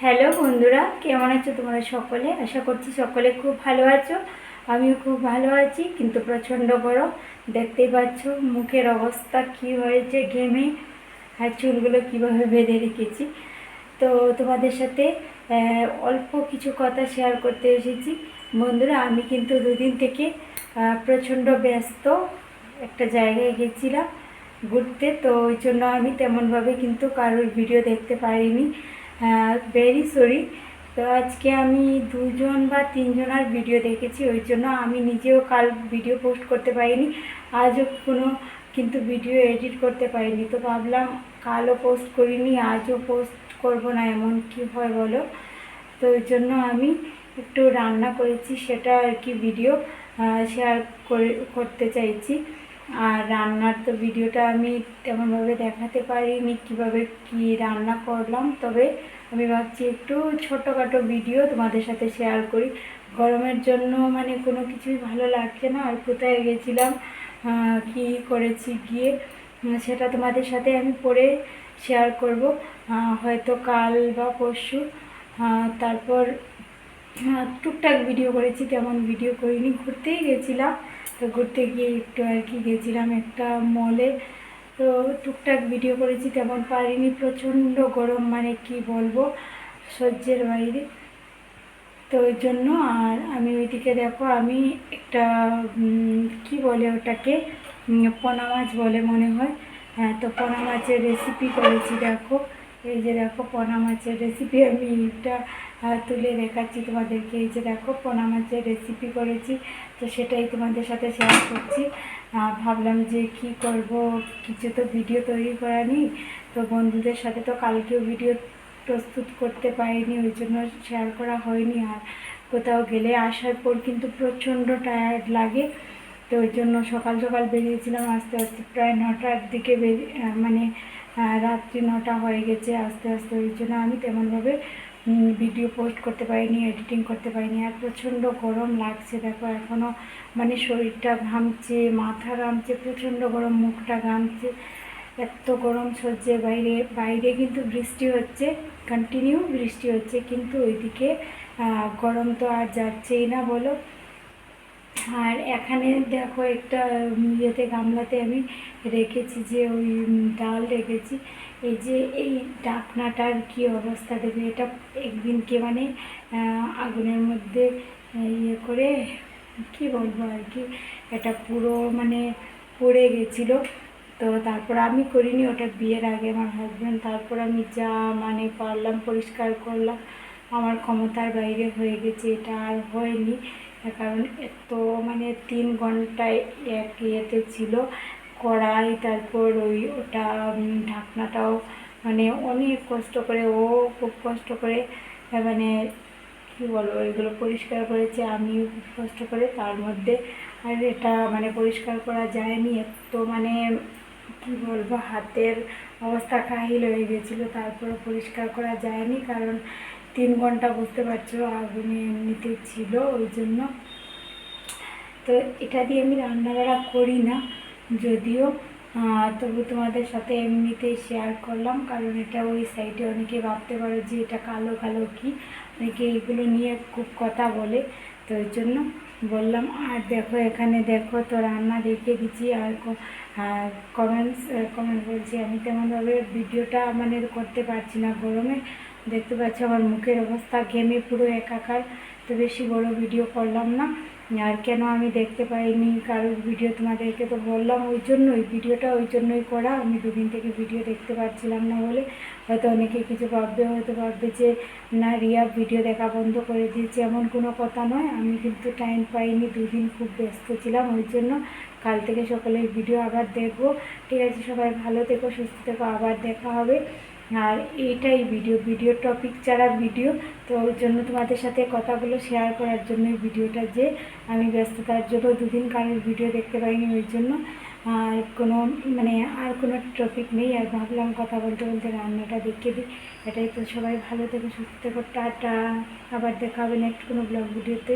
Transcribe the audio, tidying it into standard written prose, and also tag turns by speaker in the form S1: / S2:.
S1: Hello বন্ধুরা, কেমন আছো তোমরা সকলে? আশা করছি সকলে খুব ভালো আছো। আমিও খুব ভালো আছি, কিন্তু প্রচণ্ড গরম। দেখতেই পাচ্ছ মুখের অবস্থা কি হয়েছে ঘেমে, আর চুলগুলো কীভাবে বেঁধে রেখেছি। তো তোমাদের সাথে অল্প কিছু কথা শেয়ার করতে এসেছি। বন্ধুরা, আমি কিন্তু দুদিন থেকে প্রচণ্ড ব্যস্ত। একটা জায়গায় গেছিলাম ঘুরতে, তো ওই জন্য আমি তেমনভাবে কিন্তু কারোর ভিডিও দেখতে পারিনি। Very sorry. তো আজকে আমি 2জন বা 3জনের ভিডিও দেখেছি, ওই জন্য আমি নিজেও কাল ভিডিও পোস্ট করতে পারিনি। আজও কোনো কিন্তু ভিডিও এডিট করতে পারিনি। তো ভাবলাম কালও পোস্ট করিনি, আজও পোস্ট করব না, এমন কি হয় বলো। তো ওই জন্য আমি একটু রান্না করেছি, সেটা আর কি ভিডিও শেয়ার করতে চাইছি। আর রান্নার তো ভিডিওটা আমি তেমনভাবে দেখাতে পারিনি কীভাবে কী রান্না করলাম, তবে আমি ভাবছি একটু ছোটোখাটো ভিডিও তোমাদের সাথে শেয়ার করি। গরমের জন্য মানে কোনো কিছুই ভালো লাগছে না। আর কোথায় গেছিলাম, কি করেছি গিয়ে, সেটা তোমাদের সাথে আমি পরে শেয়ার করব, হয়তো কাল বা পরশু। তারপর টুকটাক ভিডিও করেছি, তেমন ভিডিও করিনি। ঘুরতেই গেছিলাম, তো ঘুরতে গিয়ে একটু আর কি গেছিলাম একটা মলে, তো টুকটাক ভিডিও করেছি, তেমন পারিনি। প্রচণ্ড গরম, মানে কি বলবো, সহ্যের বাইরে। তো ওই জন্য আর আমি ওইদিকে দেখো, আমি একটা কি বলে ওটাকে, পোনা মাছ বলে মনে হয়। হ্যাঁ, তো পোনা মাছের রেসিপি করেছি। দেখো, এই যে দেখো পোনা মাছের রেসিপি, আমি এটা তুলে দেখাচ্ছি তোমাদেরকে। এই যে দেখো পোনা মাছের রেসিপি করেছি, তো সেটাই তোমাদের সাথে শেয়ার করছি। ভাবলাম যে কি করব, কিছু তো ভিডিও তৈরি করা নেই। তো বন্ধুদের সাথে তো কালকেও ভিডিও প্রস্তুত করতে পারিনি, ওই জন্য শেয়ার করা হয়নি। আর কোথাও গেলে আসার পর কিন্তু প্রচণ্ড টায়ার্ড লাগে, তো ওই জন্য সকাল সকাল বেরিয়েছিলাম। আস্তে আস্তে প্রায় 9টার দিকে মানে রাত্রি 9টা হয়ে গেছে আস্তে আস্তে। ওই জন্য আমি তেমনভাবে ভিডিও পোস্ট করতে পারিনি, এডিটিং করতে পারিনি। আর প্রচণ্ড গরম লাগছে, দেখো এখনও মানে শরীরটা ঘামছে, মাথা ঘামছে, প্রচণ্ড গরম, মুখটা ঘামছে, এত গরম সহ্যের বাইরে। বাইরে কিন্তু বৃষ্টি হচ্ছে, কন্টিনিউ বৃষ্টি হচ্ছে, কিন্তু ওইদিকে গরম তো আর যাচ্ছেই না বলো। আর এখানে দেখো একটা ইয়েতে গামলাতে আমি রেখেছি, যে ওই ডাল রেখেছি। এই যে এই ঢাকনাটার কি অবস্থা দেবে, এটা একদিনকে মানে আগুনের মধ্যে ইয়ে করে, কি বলবো আর কি, এটা পুরো মানে পড়ে গেছিলো। তো তারপর আমি করিনি, ওটা বিয়ের আগে আমার হাজব্যান্ড, তারপর আমি যা মানে পারলাম পরিষ্কার করলাম। আমার ক্ষমতার বাইরে হয়ে গেছে, এটা আর হয়নি। কারণ এত মানে 3 ঘন্টায় এক ইয়েতে ছিল কড়াই, তারপর ওটা ঢাকনাটাও মানে অনেক কষ্ট করে, ও খুব কষ্ট করে মানে কী বলবো, এগুলো পরিষ্কার করেছে, আমিও খুব কষ্ট করে। তার মধ্যে আর এটা মানে পরিষ্কার করা যায়নি, এত মানে কী বলবো, হাতের অবস্থা কাহিল হয়ে গেছিলো। তারপরে পরিষ্কার করা যায়নি, কারণ 3 ঘন্টা বুঝতে পারছো আগুনে এমনিতে ছিল, ওই জন্য। তো এটা দিয়ে আমি রান্নাবাড়া করি না যদিও, তবু তোমাদের সাথে এমনিতেই শেয়ার করলাম, কারণ এটা ওই সাইডে অনেকে ভাবতে পারো যে এটা কালো কালো কি, অনেকে এগুলো নিয়ে খুব কথা বলে, তো ওই জন্য বললাম। আর দেখো এখানে দেখো, তো রান্না দেখিয়ে দিচ্ছি। আর কমেন্টস বলছি, আমি তেমনভাবে ভিডিওটা মানে করতে পারছি না গরমে। দেখতে পাচ্ছি আমার মুখের অবস্থা, ঘেমে পুরো একাকার। তো বেশি বড় ভিডিও করলাম না। আর কেন আমি দেখতে পাইনি কারোর ভিডিও, তোমাদেরকে তো বললাম, ওই জন্যই ভিডিওটা ওই জন্যই করা। আমি দুদিন থেকে ভিডিও দেখতে পাচ্ছিলাম না বলে হয়তো অনেকে কিছু ভাববে, হয়তো ভাববে যে না রিয়া ভিডিও দেখা বন্ধ করে দিয়েছে, এমন কোনো কথা নয়। আমি কিন্তু টাইম পাইনি, দুদিন খুব ব্যস্ত ছিলাম, ওই জন্য। কাল থেকে সকালে ভিডিও আবার দেখবো। ঠিক আছে, সবাই ভালো থেকো, সুস্থ থেকো, আবার দেখা হবে। আর এইটাই ভিডিও টপিক ছাড়া ভিডিও, তো ওই জন্য তোমাদের সাথে কথাগুলো শেয়ার করার জন্যই ভিডিওটা, যে আমি ব্যস্ততার জন্য দুদিন কারোর ভিডিও দেখতে পাইনি, ওই জন্য। আর কোনো মানে আর কোনো টপিক নেই। আর ভাবলাম কথা বলতে বলতে রান্নাটা দেখিয়ে দিই। এটাই তো, সবাই ভালো থেকো, সুস্থ থেকো, টাটা। আবার দেখা হবে নেক্সট কোনো ব্লগ ভিডিওতে।